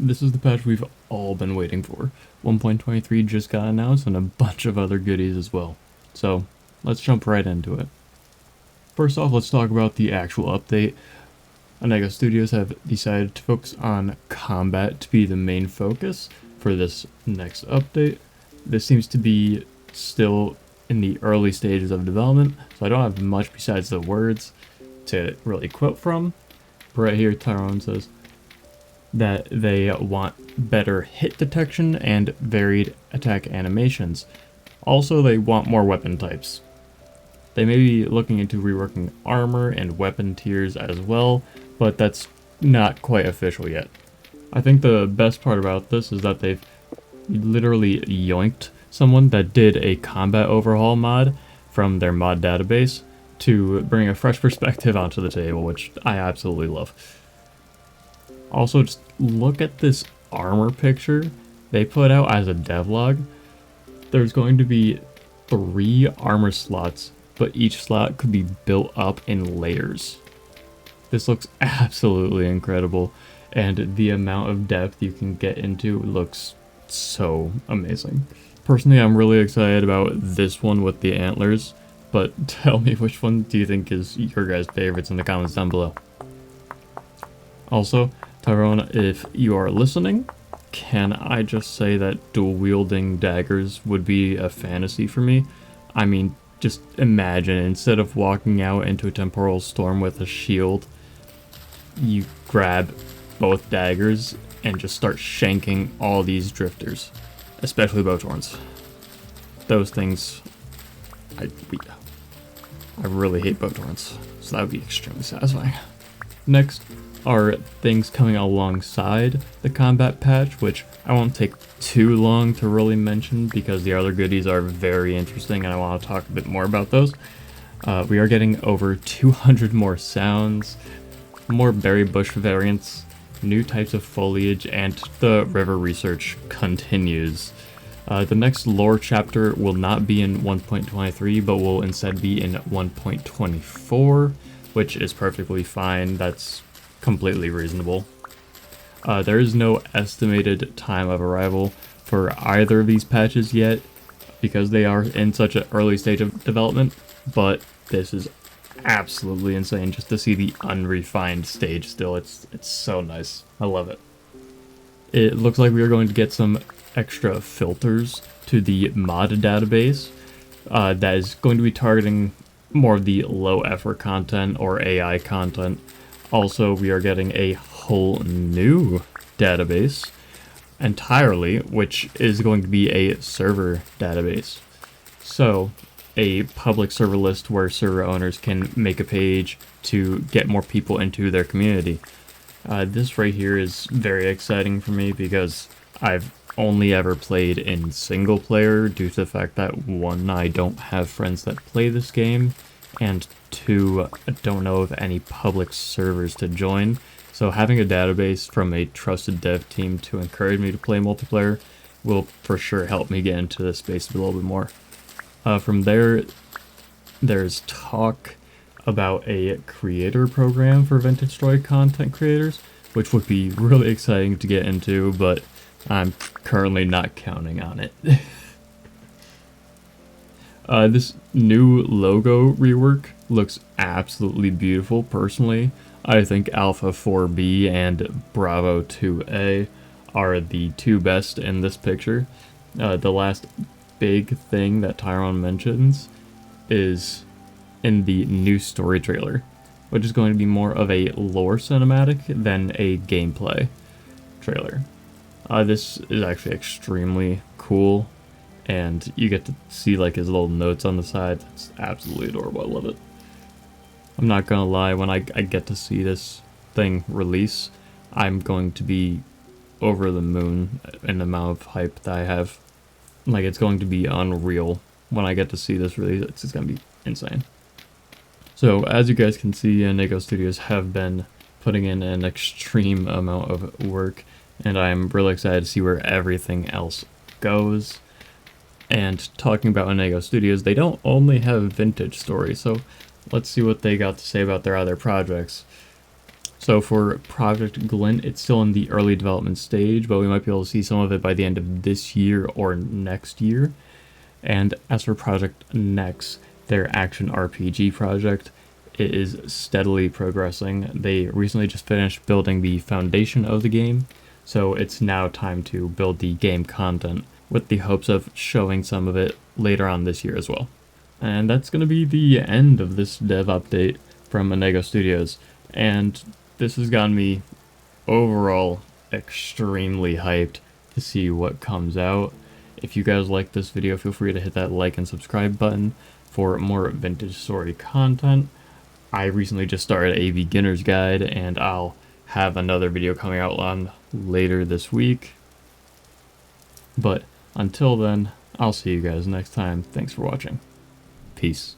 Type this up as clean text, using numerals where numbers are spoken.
this is the patch we've all been waiting for. 1.23 just got announced and a bunch of other goodies as well. So let's jump right into it. First off, let's talk about the actual update. Onega Studios have decided to focus on combat to be the main focus for this next update. This seems to be still in the early stages of development, so I don't have much besides the words to really quote from. But right here, Tyrone says that they want better hit detection and varied attack animations. Also, they want more weapon types. They may be looking into reworking armor and weapon tiers as well, but that's not quite official yet. I think the best part about this is that they've literally yoinked someone that did a combat overhaul mod from their mod database to bring a fresh perspective onto the table, which I absolutely love. Also, just look at this armor picture they put out as a devlog. There's going to be 3 armor slots, but each slot could be built up in layers. This looks absolutely incredible, and the amount of depth you can get into looks so amazing. Personally, I'm really excited about this one with the antlers, but tell me, which one do you think is your guys' favorites in the comments down below. Also, Tyrone, if you are listening, can I just say that dual-wielding daggers would be a fantasy for me? I mean, just imagine, instead of walking out into a temporal storm with a shield, you grab both daggers and just start shanking all these drifters, especially Bowtorns. Those things, I really hate Bowtorns, so that would be extremely satisfying. Next are things coming alongside the combat patch, which I won't take too long to really mention because the other goodies are very interesting and I want to talk a bit more about those. We are getting over 200 more sounds, more berry bush variants, new types of foliage, and the river research continues. The next lore chapter will not be in 1.23, but will instead be in 1.24, which is perfectly fine. That's completely reasonable. There is no estimated time of arrival for either of these patches yet because they are in such an early stage of development, but this is absolutely insane just to see the unrefined stage still. It's so nice. I love it. It looks like we are going to get some extra filters to the mod database that is going to be targeting more of the low effort content or AI content. Also, we are getting a whole new database entirely, which is going to be a server database. So, a public server list where server owners can make a page to get more people into their community. This right here is very exciting for me because I've only ever played in single player due to the fact that 1, I don't have friends that play this game, and 2, I don't know of any public servers to join. So having a database from a trusted dev team to encourage me to play multiplayer will for sure help me get into this space a little bit more. From there, there's talk about a creator program for Vintage Story content creators, which would be really exciting to get into, but I'm currently not counting on it. This new logo rework looks absolutely beautiful. Personally, I think Alpha 4B and Bravo 2A are the 2 best in this picture. The last big thing that Tyrone mentions is in the new story trailer, which is going to be more of a lore cinematic than a gameplay trailer. This is actually extremely cool, and you get to see like his little notes on the side. It's absolutely adorable. I love it. I'm not gonna lie, when I get to see this thing release, I'm going to be over the moon in the amount of hype that I have. Like, it's going to be unreal when I get to see this release. It's gonna be insane. So as you guys can see, Onega Studios have been putting in an extreme amount of work, and I'm really excited to see where everything else goes. And talking about Onega Studios, they don't only have Vintage Story, so let's see what they got to say about their other projects. So for Project Glint, it's still in the early development stage, but we might be able to see some of it by the end of this year or next year. And as for Project Next, their action RPG project, it is steadily progressing. They recently just finished building the foundation of the game, so it's now time to build the game content with the hopes of showing some of it later on this year as well. And that's going to be the end of this dev update from Onego Studios. And this has gotten me overall extremely hyped to see what comes out. If you guys like this video, feel free to hit that like and subscribe button for more vintage story content. I recently just started a beginner's guide, and I'll have another video coming out on later this week. But until then, I'll see you guys next time. Thanks for watching. Peace.